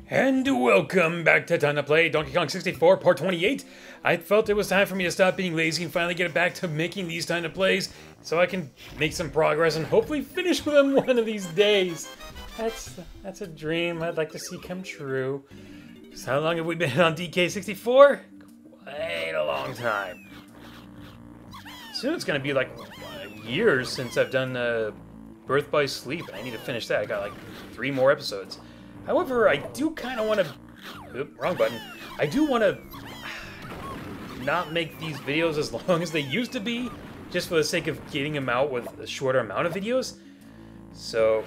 And welcome back to Time to Play Donkey Kong 64 Part 28. I felt it was time for me to stop being lazy and finally get back to making these Time to Plays so I can make some progress and hopefully finish with them one of these days. That's a dream I'd like to see come true. So how long have we been on DK64? Quite a long time. Soon it's going to be like years since I've done Birth by Sleep, and I need to finish that. I got like 3 more episodes. However, I do kind of want to... Oop, wrong button. I do want to not make these videos as long as they used to be, just for the sake of getting them out with a shorter amount of videos. So...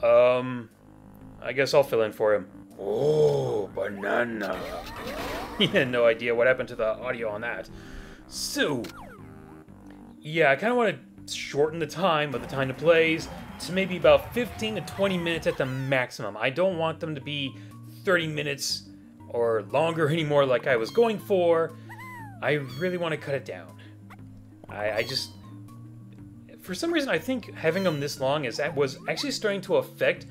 I guess I'll fill in for him. Oh, banana. He had no idea what happened to the audio on that. So... yeah, I kind of want to shorten the time of the Time to Plays to maybe about 15 to 20 minutes at the maximum. I don't want them to be 30 minutes or longer anymore like I was going for. I really want to cut it down. I just... for some reason, I think having them this long was actually starting to affect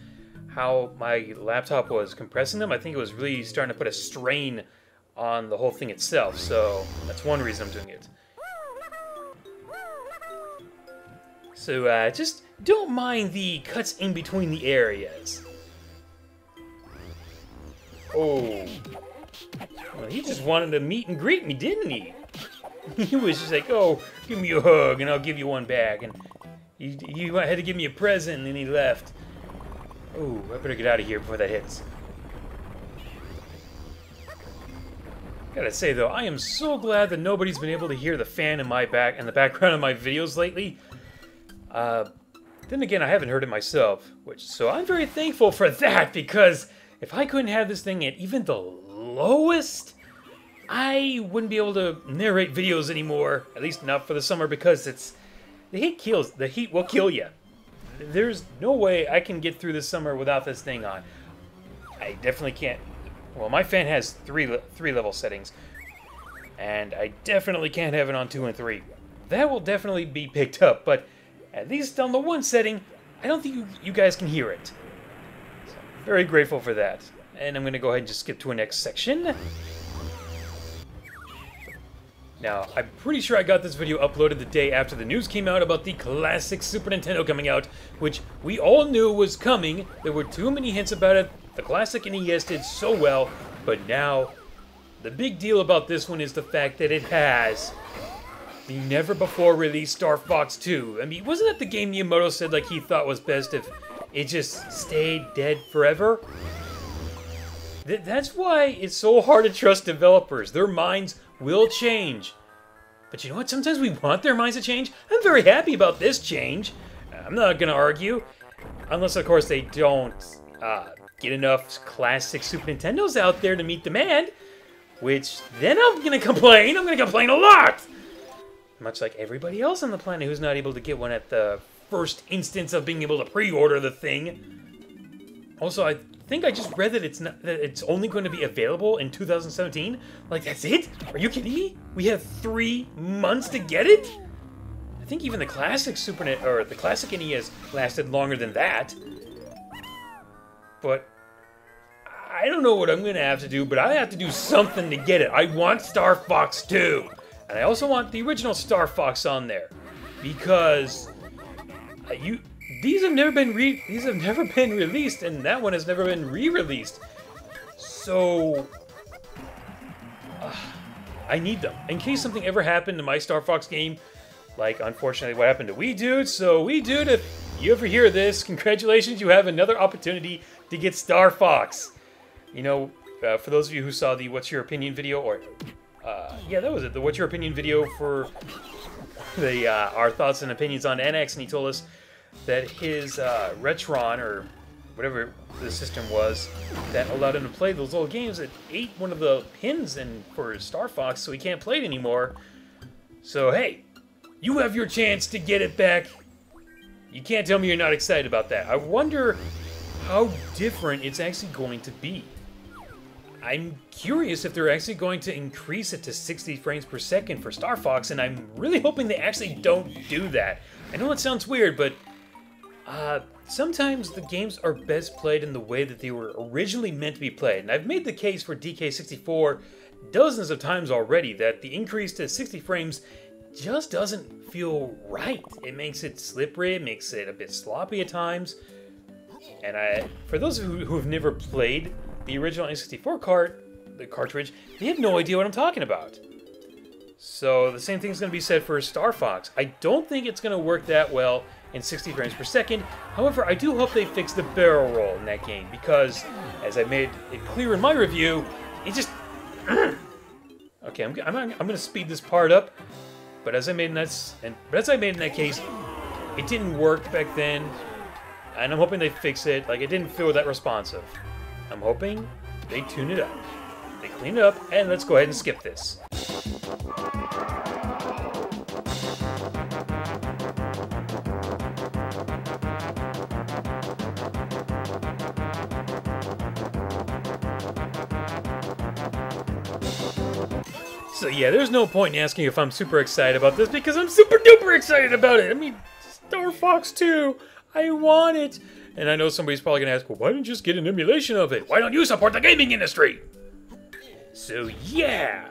how my laptop was compressing them. I think it was really starting to put a strain on the whole thing itself, so that's one reason I'm doing it. So, just don't mind the cuts in between the areas. Oh. Well, he just wanted to meet and greet me, didn't he? He was just like, oh, give me a hug and I'll give you one back. And he had to give me a present and then he left. Oh, I better get out of here before that hits. Gotta say though, I am so glad that nobody's been able to hear the fan in the background of my videos lately. Then again, I haven't heard it myself, so I'm very thankful for that, because if I couldn't have this thing at even the lowest, I wouldn't be able to narrate videos anymore, at least not for the summer, because the heat will kill you. There's no way I can get through the summer without this thing on. I definitely can't. Well, my fan has three level settings, and I definitely can't have it on 2 and 3. That will definitely be picked up, but at least on the 1 setting, I don't think you guys can hear it. So, very grateful for that. And I'm going to go ahead and just skip to a next section. Now, I'm pretty sure I got this video uploaded the day after the news came out about the classic Super Nintendo coming out, which we all knew was coming. There were too many hints about it. The classic NES did so well, but now, the big deal about this one is the fact that it has the never-before-released Star Fox 2. I mean, wasn't that the game Miyamoto said like he thought was best if it just stayed dead forever? That's why it's so hard to trust developers. Their minds will change. But you know what? Sometimes we want their minds to change. I'm very happy about this change. I'm not going to argue. Unless, of course, they don't get enough classic Super Nintendos out there to meet demand. Which, then I'm going to complain. I'm going to complain a lot! Much like everybody else on the planet who's not able to get one at the first instance of being able to pre-order the thing. Also, I think I just read that it's only going to be available in 2017. Like, that's it? Are you kidding me? We have 3 months to get it? I think even the classic the classic NES lasted longer than that. But I don't know what I'm going to have to do, but I have to do something to get it. I want Star Fox 2. And I also want the original Star Fox on there, because these have never been released, and that one has never been re-released. So I need them in case something ever happened to my Star Fox game, like unfortunately what happened to Wii Dude. So Wii Dude, if you ever hear this, congratulations, you have another opportunity to get Star Fox. You know, for those of you who saw the What's Your Opinion video, or yeah, that was it. The What's Your Opinion video for the our thoughts and opinions on NX, and he told us that his Retron, or whatever the system was, that allowed him to play those old games, it ate one of the pins for Star Fox, so he can't play it anymore. So hey, you have your chance to get it back. You can't tell me you're not excited about that. I wonder how different it's actually going to be. I'm curious if they're actually going to increase it to 60 frames per second for Star Fox, and I'm really hoping they actually don't do that. I know it sounds weird, but Sometimes the games are best played in the way that they were originally meant to be played, and I've made the case for DK64 dozens of times already that the increase to 60 frames just doesn't feel right. It makes it slippery, it makes it a bit sloppy at times, and for those who have never played the original N64 the cartridge, they have no idea what I'm talking about. So the same thing is going to be said for Star Fox. I don't think it's going to work that well in 60 frames per second. However, I do hope they fix the barrel roll in that game because, as I made it clear in my review, it just... Okay, I'm going to speed this part up, but as I made in that case, it didn't work back then, and I'm hoping they fix it. Like, it didn't feel that responsive. I'm hoping they tune it up. They clean it up, and let's go ahead and skip this. So yeah, there's no point in asking if I'm super excited about this because I'm super duper excited about it. I mean, Star Fox 2, I want it. And I know somebody's probably going to ask, well, why don't you just get an emulation of it? Why don't you support the gaming industry? So yeah,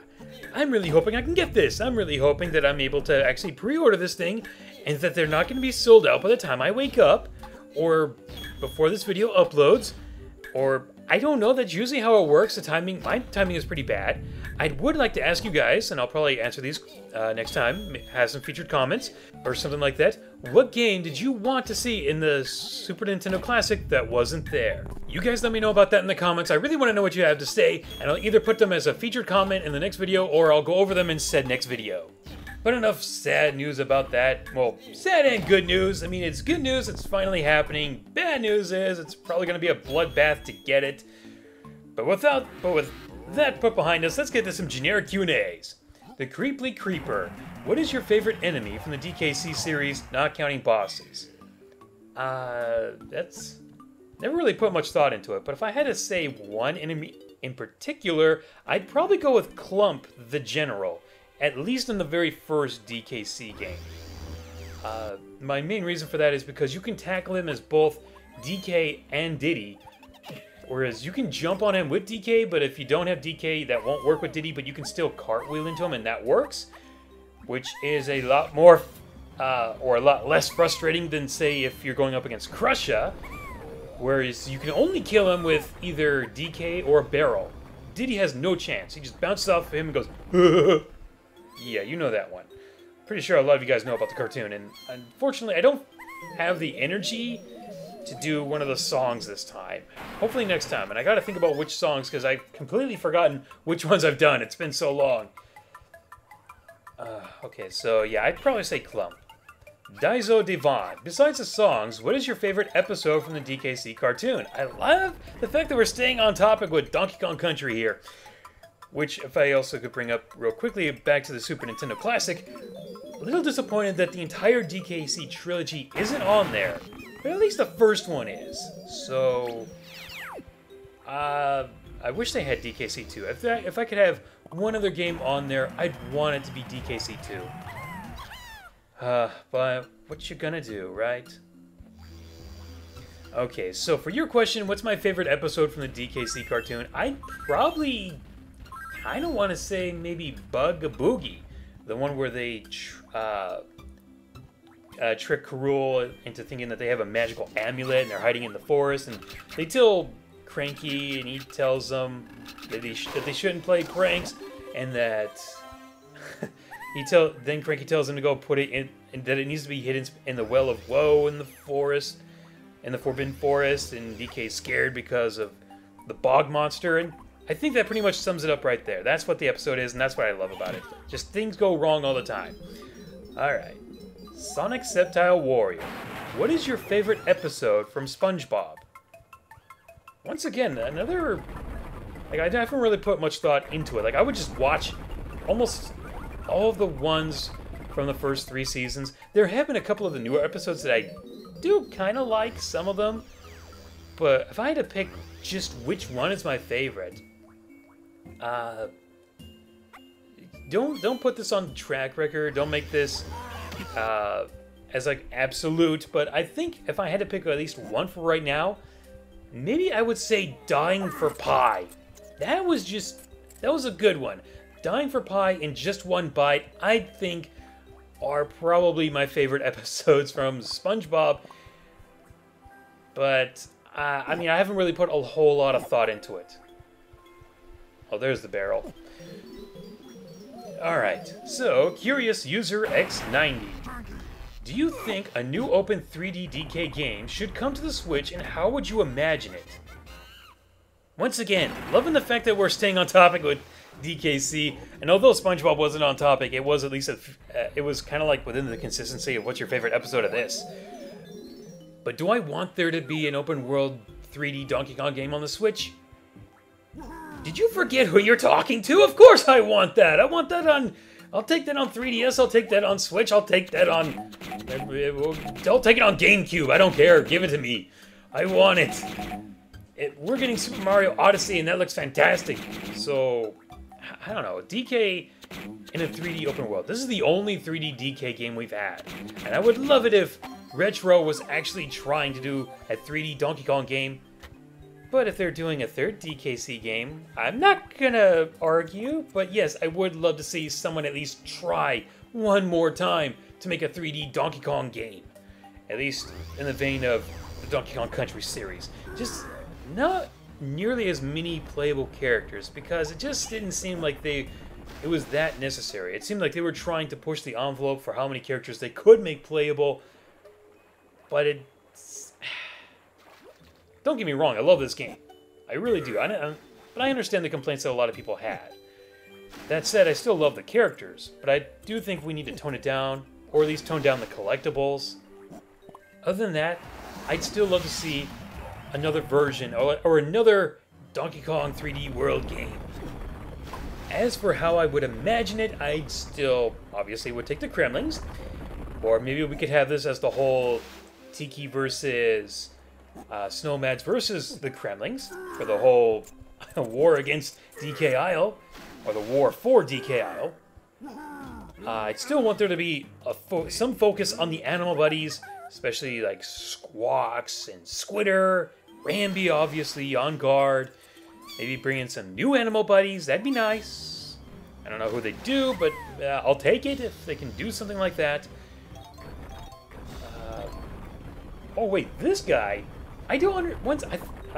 I'm really hoping I can get this. I'm really hoping that I'm able to actually pre-order this thing and that they're not going to be sold out by the time I wake up or before this video uploads, or I don't know. That's usually how it works. My timing is pretty bad. I would like to ask you guys, and I'll probably answer these next time, have some featured comments or something like that. What game did you want to see in the Super Nintendo Classic that wasn't there? You guys let me know about that in the comments. I really want to know what you have to say, and I'll either put them as a featured comment in the next video, or I'll go over them in said next video. But enough sad news about that. Well, sad and good news. I mean, it's good news, it's finally happening. Bad news is, it's probably going to be a bloodbath to get it. But with that put behind us, let's get to some generic Q&As. The Creeply Creeper. What is your favorite enemy from the DKC series, not counting bosses? That's... Never really put much thought into it, but if I had to say one enemy in particular, I'd probably go with Clump the General. At least in the very first DKC game. My main reason for that is because you can tackle him as both DK and Diddy. Whereas you can jump on him with DK, but if you don't have DK, that won't work with Diddy, but you can still cartwheel into him, and that works. Which is a lot more, or a lot less frustrating than, say, if you're going up against Crusha. Whereas you can only kill him with either DK or Barrel. Diddy has no chance. He just bounces off of him and goes, Yeah, you know that one. Pretty sure a lot of you guys know about the cartoon, and unfortunately I don't have the energy to do one of the songs this time. Hopefully next time, and I gotta think about which songs, because I've completely forgotten which ones I've done. It's been so long. Okay, so yeah, I'd probably say Clump. Daiso Devon. Besides the songs, what is your favorite episode from the DKC cartoon? I love the fact that we're staying on topic with Donkey Kong Country here. Which, if I also could bring up real quickly, back to the Super Nintendo Classic, a little disappointed that the entire DKC trilogy isn't on there, but at least the first one is. So, I wish they had DKC 2. If I could have one other game on there, I'd want it to be DKC 2. But what you gonna do, right? Okay, so for your question, what's my favorite episode from the DKC cartoon? I'd probably... I don't want to say maybe Bug-a-Boogie, the one where they trick Karul into thinking that they have a magical amulet and they're hiding in the forest, and they tell Cranky, and he tells them that they shouldn't play pranks, and that then Cranky tells him to go put it in, and that it needs to be hidden in the Well of Woe in the forest, in the Forbidden Forest, and DK's scared because of the bog monster, and I think that pretty much sums it up right there. That's what the episode is, and that's what I love about it. Just things go wrong all the time. Alright. Sonic Sceptile Warrior. What is your favorite episode from SpongeBob? Once again, another... Like, I haven't really put much thought into it. Like, I would just watch almost all of the ones from the first 3 seasons. There have been a couple of the newer episodes that I do kind of like, some of them. But if I had to pick just which one is my favorite... don't put this on the track record. Don't make this as like absolute, but I think if I had to pick at least one for right now, maybe I would say Dying for Pi. That was a good one. Dying for Pi in just one bite, I think, are probably my favorite episodes from SpongeBob. But, I mean, I haven't really put a whole lot of thought into it. Oh, there's the barrel. Alright, so, Curious User X90. Do you think a new open 3D DK game should come to the Switch, and how would you imagine it? Once again, loving the fact that we're staying on topic with DKC, and although SpongeBob wasn't on topic, it was at least it was kind of like within the consistency of what's your favorite episode of this. But do I want there to be an open world 3D Donkey Kong game on the Switch? Did you forget who you're talking to? Of course I want that. I want that on... I'll take that on 3DS, I'll take that on Switch, I'll take that on... I'll take it on GameCube, I don't care. Give it to me. I want it. We're getting Super Mario Odyssey, and that looks fantastic. So, I don't know. DK in a 3D open world. This is the only 3D DK game we've had. And I would love it if Retro was actually trying to do a 3D Donkey Kong game. But if they're doing a third DKC game, I'm not gonna argue. But yes, I would love to see someone at least try one more time to make a 3D Donkey Kong game. At least in the vein of the Donkey Kong Country series. Just not nearly as many playable characters, because it just didn't seem like it was that necessary. It seemed like they were trying to push the envelope for how many characters they could make playable, but don't get me wrong, I love this game. I really do. But I understand the complaints that a lot of people had. That said, I still love the characters, but I do think we need to tone it down, or at least tone down the collectibles. Other than that, I'd still love to see another version, or another Donkey Kong 3D World game. As for how I would imagine it, I still obviously would take the Kremlings. Or maybe we could have this as the whole Tiki versus Snowmads versus the Kremlings for the whole war against DK Isle, or the war for DK Isle. I'd still want there to be some focus on the animal buddies, especially like Squawks and Squitter, Rambi obviously on guard. Maybe bring in some new animal buddies, that'd be nice. I don't know who they do, but I'll take it if they can do something like that. Oh wait, this guy, I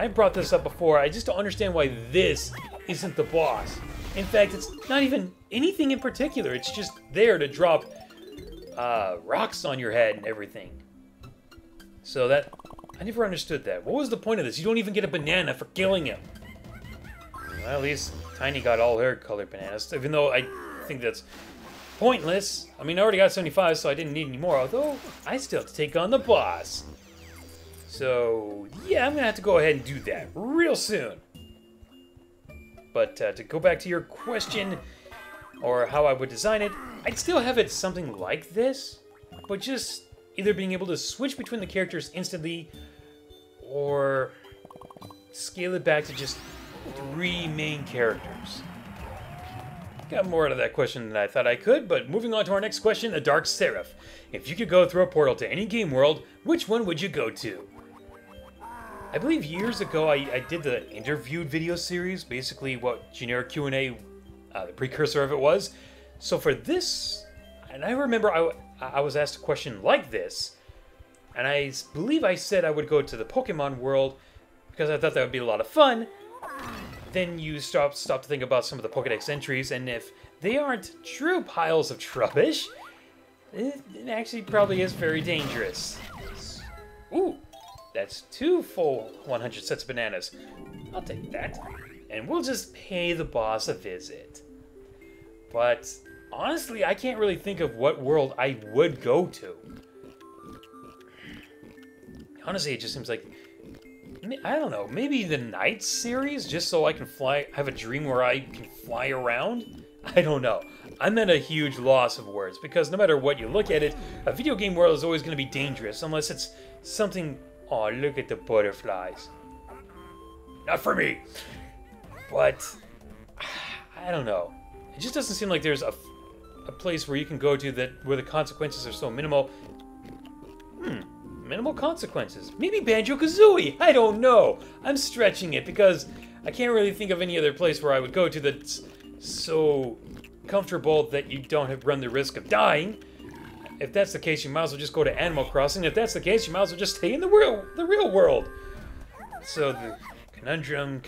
brought this up before, I just don't understand why this isn't the boss. In fact, it's not even anything in particular, it's just there to drop rocks on your head and everything. So that, I never understood that. What was the point of this? You don't even get a banana for killing him. Well, at least Tiny got all her colored bananas, even though I think that's pointless. I mean, I already got 75, so I didn't need any more, although I still have to take on the boss. So, yeah, I'm going to have to go ahead and do that real soon. But to go back to your question, or how I would design it, I'd still have it something like this, but just either being able to switch between the characters instantly, or scale it back to just 3 main characters. Got more out of that question than I thought I could, but moving on to our next question, a Dark Seraph. If you could go through a portal to any game world, which one would you go to? I believe years ago I did the interviewed video series, basically what generic Q&A, the precursor of it was. So for this, and I remember I was asked a question like this, and I believe I said I would go to the Pokemon world because I thought that would be a lot of fun. Then you stop to think about some of the Pokedex entries, and if they aren't true piles of rubbish, it actually probably is very dangerous. Ooh, that's 2 full 100 sets of bananas. I'll take that. And we'll just pay the boss a visit. But honestly, I can't really think of what world I would go to. Honestly, it just seems like, I don't know, maybe the Night series, just so I can have a dream where I can fly around? I don't know. I'm at a huge loss of words, because no matter what you look at it, a video game world is always going to be dangerous, unless it's something, oh, look at the butterflies. Not for me! But, I don't know. It just doesn't seem like there's a place where you can go to where the consequences are so minimal. minimal consequences. Maybe Banjo-Kazooie, I don't know. I'm stretching it because I can't really think of any other place where I would go to that's so comfortable that you don't run the risk of dying. If that's the case, you might as well just go to Animal Crossing. If that's the case, you might as well just stay in the real world. So the conundrum.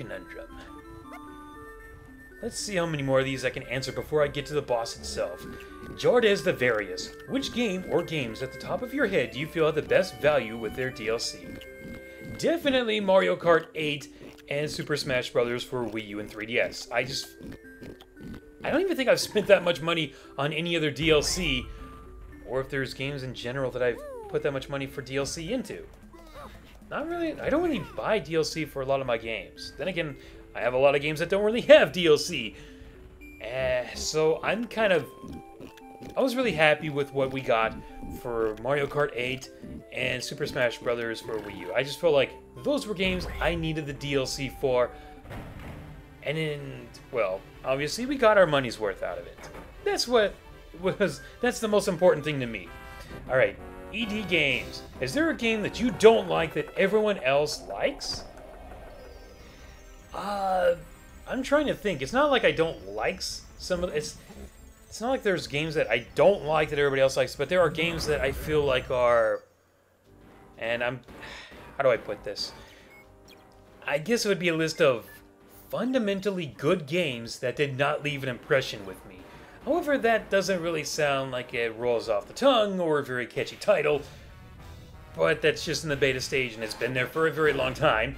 Let's see how many more of these I can answer before I get to the boss itself. Jardez the Various. Which game or games at the top of your head do you feel have the best value with their DLC? Definitely Mario Kart 8 and Super Smash Bros. For Wii U and 3DS. I don't even think I've spent that much money on any other DLC, or if there's games in general that I've put that much money for DLC into. Not really. I don't really buy DLC for a lot of my games. Then again, I have a lot of games that don't really have DLC. So I was really happy with what we got for Mario Kart 8 and Super Smash Bros. For Wii U. I just felt like those were games I needed the DLC for. And then, well, obviously we got our money's worth out of it. That's the most important thing to me. Alright, ED Games. Is there a game that you don't like that everyone else likes? I'm trying to think. It's not like I don't like some of it's not like there's games that I don't like that everybody else likes, but there are games that I feel like are, and how do I put this? I guess it would be a list of fundamentally good games that did not leave an impression with me. However, that doesn't really sound like it rolls off the tongue or a very catchy title, but that's just in the beta stage and it's been there for a very long time.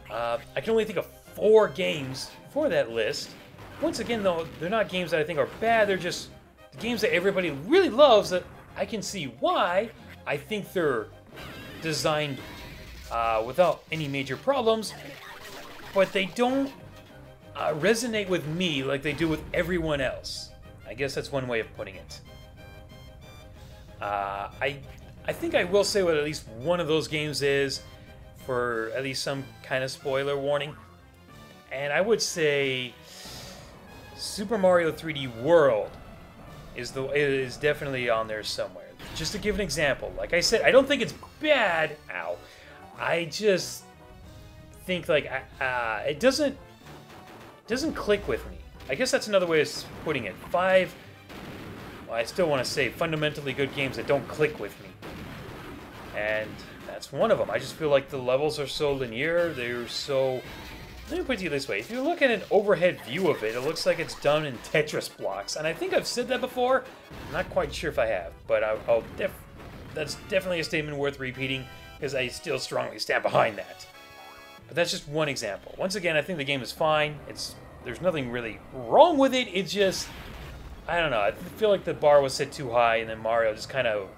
I can only think of 4 games for that list. Once again, though, they're not games that I think are bad, they're just games that everybody really loves that I can see why. I think they're designed without any major problems, but they don't resonate with me like they do with everyone else. I guess that's one way of putting it. I think I will say what at least one of those games is, for at least some kind of spoiler warning. And I would say Super Mario 3D World is definitely on there somewhere. Just to give an example, like I said, I don't think it's bad. Ow. I just think like it doesn't click with me. I guess that's another way of putting it. 5. Well, I still want to say fundamentally good games that don't click with me, and that's one of them. I just feel like the levels are so linear. They're so. Let me put it to you this way. If you look at an overhead view of it, it looks like it's done in Tetris blocks. And I think I've said that before. I'm not quite sure if I have, but that's definitely a statement worth repeating, because I still strongly stand behind that. But that's just one example. Once again, I think the game is fine. There's nothing really wrong with it. It's just, I don't know. I feel like the bar was set too high, and then Mario just kind of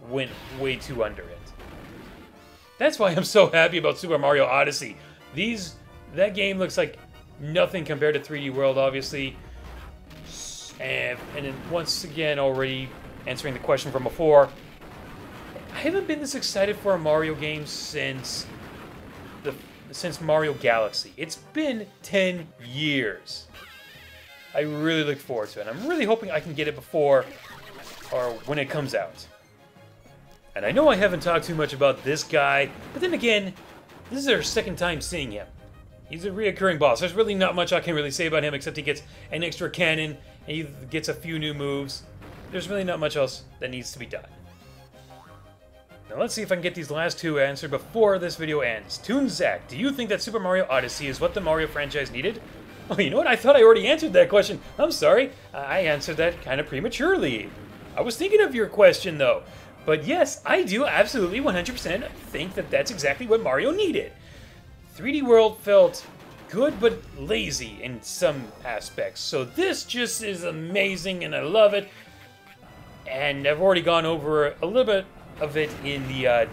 went way too under it. That's why I'm so happy about Super Mario Odyssey. That game looks like nothing compared to 3D World, obviously. And then once again, already answering the question from before, I haven't been this excited for a Mario game since Mario Galaxy. It's been 10 years. I really look forward to it. I'm really hoping I can get it before or when it comes out. And I know I haven't talked too much about this guy, but then again, this is our second time seeing him. He's a reoccurring boss. There's really not much I can really say about him except he gets an extra cannon and he gets a few new moves. There's really not much else that needs to be done. Now let's see if I can get these last 2 answered before this video ends. Toon Zach, do you think that Super Mario Odyssey is what the Mario franchise needed? Oh, you know what? I thought I already answered that question. I'm sorry. I answered that kind of prematurely. I was thinking of your question, though. But yes, I do absolutely 100% think that that's exactly what Mario needed. 3D World felt good but lazy in some aspects. So this just is amazing and I love it. And I've already gone over a little bit of it in the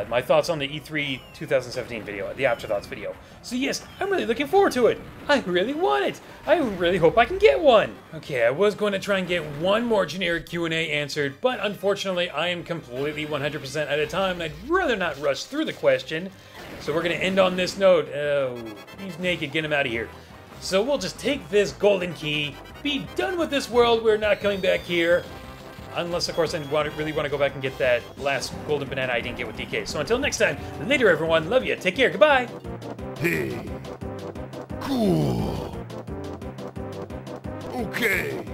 my thoughts on the E3 2017 video, the Afterthoughts video. So yes, I'm really looking forward to it. I really want it. I really hope I can get one. Okay, I was going to try and get one more generic Q&A answered, but unfortunately I am completely 100% at a time, and I'd rather not rush through the question. So we're going to end on this note. Oh, he's naked, get him out of here. So we'll just take this golden key, be done with this world, we're not coming back here. Unless, of course, I really want to go back and get that last golden banana I didn't get with DK. So until next time, later, everyone. Love you. Take care. Goodbye. Hey. Cool. Okay.